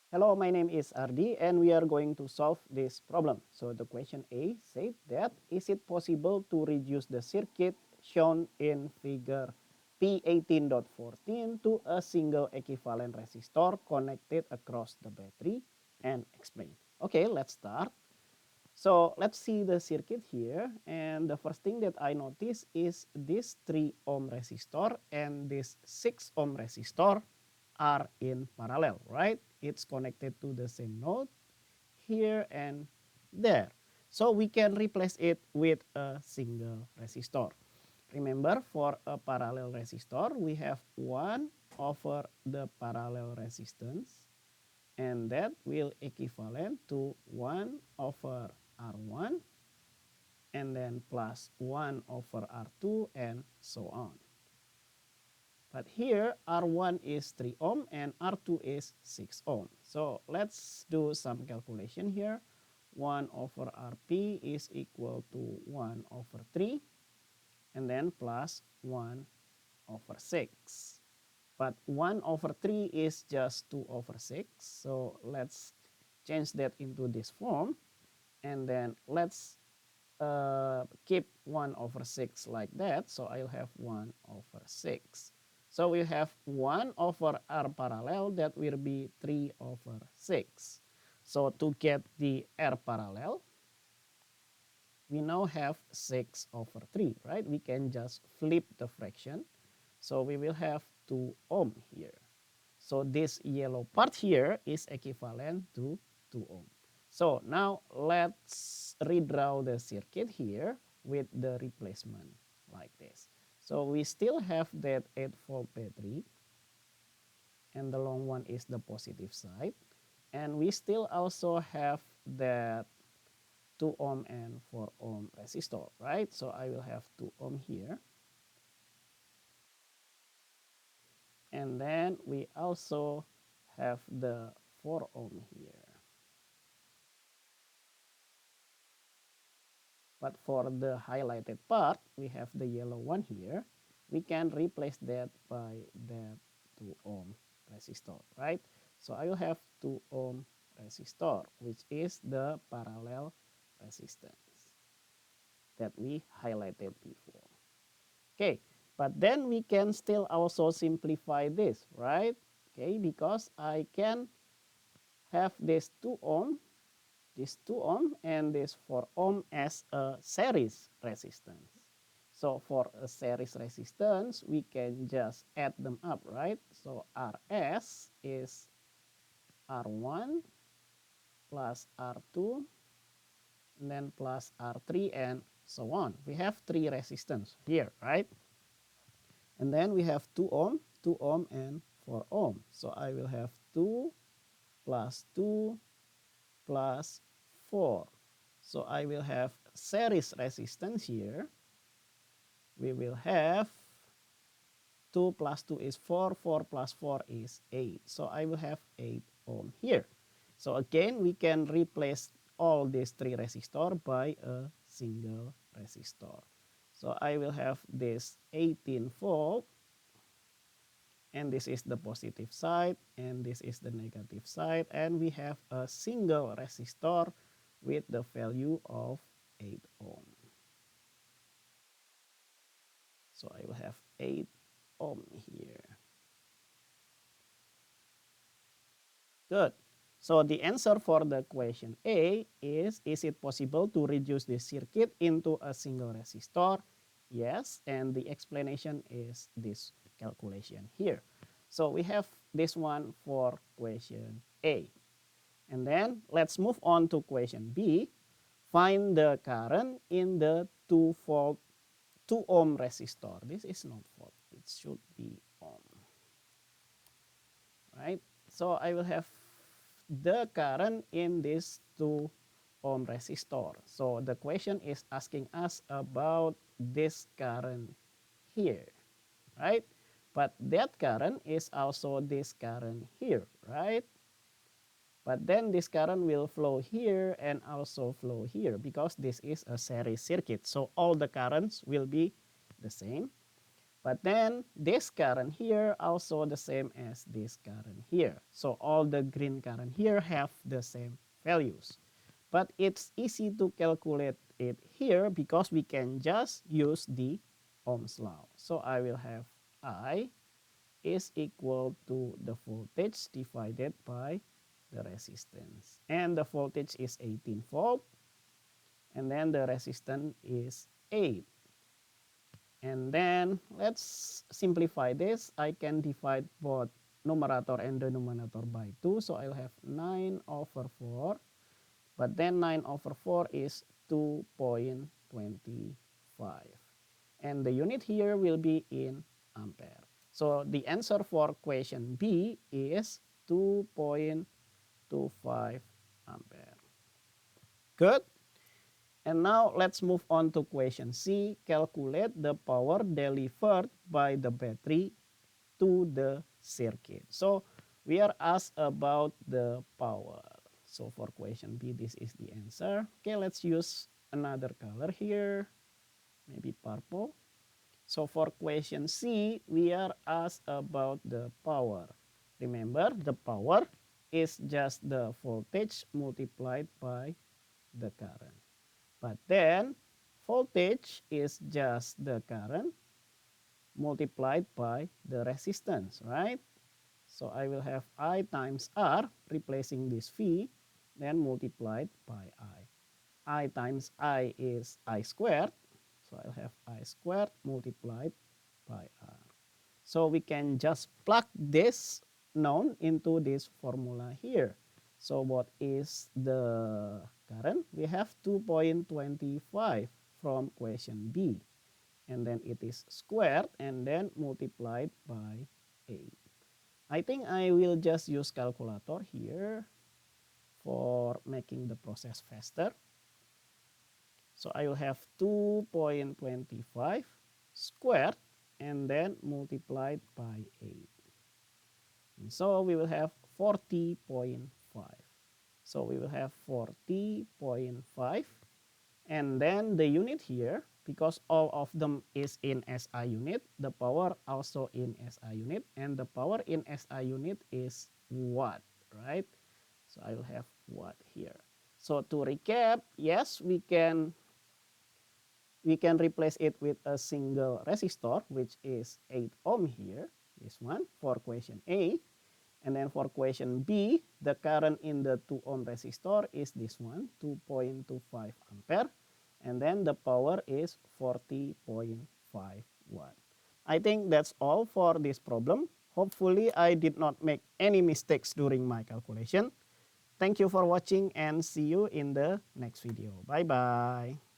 Hello, my name is Ardi and we are going to solve this problem. So the question A said that is it possible to reduce the circuit shown in figure P18.14 to a single equivalent resistor connected across the battery and explain. Okay, let's start. So let's see the circuit here, and the first thing that I notice is this 3 ohm resistor and this 6 ohm resistor are in parallel, right? It's connected to the same node here and there. So we can replace it with a single resistor. Remember, for a parallel resistor, we have 1 over the parallel resistance, and that will equivalent to 1 over R1 and then plus 1 over R2 and so on. But here R1 is 3 ohm and R2 is 6 ohm. So let's do some calculation here. 1 over Rp is equal to 1 over 3 and then plus 1 over 6. But 1 over 3 is just 2 over 6. So let's change that into this form. And then let's keep 1 over 6 like that. So I'll have 1 over 6. So we have 1 over R parallel, that will be 3 over 6. So to get the R parallel, we now have 6 over 3, right? We can just flip the fraction. So we will have 2 ohm here. So this yellow part here is equivalent to 2 ohm. So now let's redraw the circuit here with the replacement like this. So we still have that 8-volt battery, and the long one is the positive side. And we still also have that 2 ohm and 4 ohm resistor, right? So I will have 2 ohm here. And then we also have the 4 ohm here. But for the highlighted part, we have the yellow one here. We can replace that by that 2 ohm resistor, right? So I will have 2 ohm resistor, which is the parallel resistance that we highlighted before. Okay, but then we can still also simplify this, right? Okay, because I can have this 2 ohm, and this 4 ohm as a series resistance. So for a series resistance, we can just add them up, right? So Rs is R1 plus R2 and then plus R3 and so on. We have 3 resistance here, right? And then we have 2 ohm and 4 ohm. So I will have 2 plus 2 plus 4. So I will have series resistance here. We will have 2 plus 2 is 4, 4 plus 4 is 8. So I will have 8 ohm here. So again, we can replace all these 3 resistor by a single resistor. So I will have this 18 volt, and this is the positive side, and this is the negative side, and we have a single resistor with the value of 8 ohm. So I will have 8 ohm here. Good. So the answer for the question A is it possible to reduce the circuit into a single resistor? Yes, and the explanation is this calculation here. So we have this one for question A. And then let's move on to question B. Find the current in the 2 volt 2 ohm resistor. This is not volt, it should be ohm. Right? So I will have the current in this 2 ohm resistor. So the question is asking us about this current here, right? But that current is also this current here, right? But then this current will flow here and also flow here because this is a series circuit. So all the currents will be the same. But then this current here also the same as this current here. So all the green current here have the same values. But it's easy to calculate it here because we can just use the Ohm's law. So I will have I is equal to the voltage divided by the resistance. And the voltage is 18 volt. And then the resistance is 8. And then let's simplify this. I can divide both numerator and denominator by 2. So I'll have 9 over 4. But then 9 over 4 is 2.25. And the unit here will be in ampere. So the answer for question B is 2.25 ampere. Good. And now let's move on to question C. Calculate the power delivered by the battery to the circuit. So we are asked about the power. So for question B, this is the answer. Okay, let's use another color here, maybe purple. So for question C, we are asked about the power. Remember, the power is just the voltage multiplied by the current. But then voltage is just the current multiplied by the resistance, right? So I will have I times R replacing this V, then multiplied by I. I times I is I squared. So I'll have I squared multiplied by R. So we can just plug this known into this formula here. So what is the current? We have 2.25 from question B. And then it is squared and then multiplied by 8. I think I will just use calculator here for making the process faster. So I will have 2.25 squared and then multiplied by 8. And so we will have 40.5. So we will have 40.5. And then the unit here, because all of them is in SI unit, the power also in SI unit, and the power in SI unit is watt, right? So I will have watt here. So to recap, yes, we can replace it with a single resistor, which is 8 ohm here, this one for question A. And then for question B, the current in the 2 ohm resistor is this one, 2.25 ampere. And then the power is 40.5 watt. I think that's all for this problem. Hopefully I did not make any mistakes during my calculation. Thank you for watching and see you in the next video. Bye-bye.